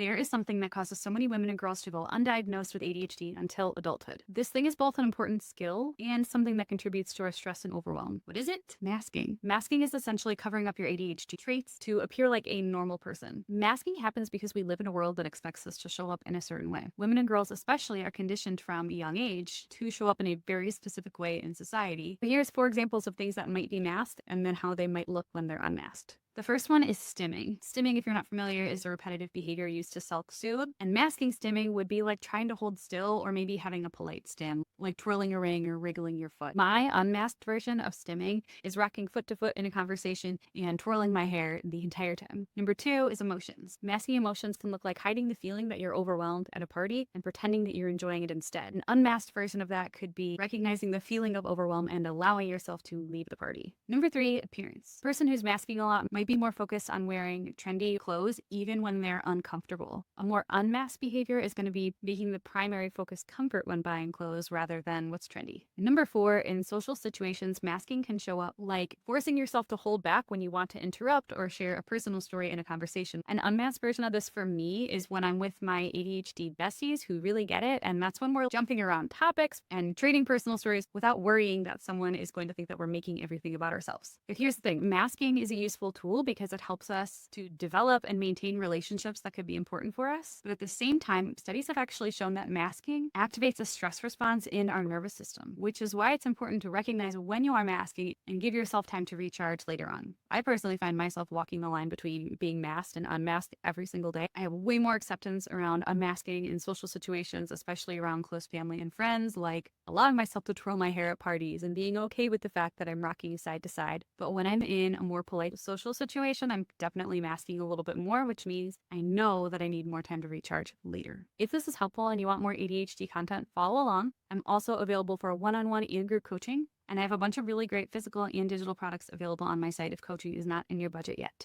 There is something that causes so many women and girls to go undiagnosed with ADHD until adulthood. This thing is both an important skill and something that contributes to our stress and overwhelm. What is it? Masking. Masking is essentially covering up your ADHD traits to appear like a normal person. Masking happens because we live in a world that expects us to show up in a certain way. Women and girls especially are conditioned from a young age to show up in a very specific way in society. But here's 4 examples of things that might be masked and then how they might look when they're unmasked. The first one is stimming. Stimming, if you're not familiar, is a repetitive behavior used to self-soothe. And masking stimming would be like trying to hold still or maybe having a polite stim, like twirling a ring or wriggling your foot. My unmasked version of stimming is rocking foot to foot in a conversation and twirling my hair the entire time. Number 2 is emotions. Masking emotions can look like hiding the feeling that you're overwhelmed at a party and pretending that you're enjoying it instead. An unmasked version of that could be recognizing the feeling of overwhelm and allowing yourself to leave the party. Number 3, appearance. A person who's masking a lot might be more focused on wearing trendy clothes even when they're uncomfortable. A more unmasked behavior is going to be making the primary focus comfort when buying clothes rather than what's trendy. And number 4, in social situations, masking can show up like forcing yourself to hold back when you want to interrupt or share a personal story in a conversation. An unmasked version of this for me is when I'm with my ADHD besties who really get it, and that's when we're jumping around topics and trading personal stories without worrying that someone is going to think that we're making everything about ourselves. But here's the thing, masking is a useful tool because it helps us to develop and maintain relationships that could be important for us. But at the same time, studies have actually shown that masking activates a stress response in our nervous system, which is why it's important to recognize when you are masking and give yourself time to recharge later on. I personally find myself walking the line between being masked and unmasked every single day. I have way more acceptance around unmasking in social situations, especially around close family and friends, like allowing myself to twirl my hair at parties and being okay with the fact that I'm rocking side to side. But when I'm in a more polite social situation, I'm definitely masking a little bit more, which means I know that I need more time to recharge later. If this is helpful and you want more ADHD content, follow along. I'm also available for one-on-one and group coaching, and I have a bunch of really great physical and digital products available on my site if coaching is not in your budget yet.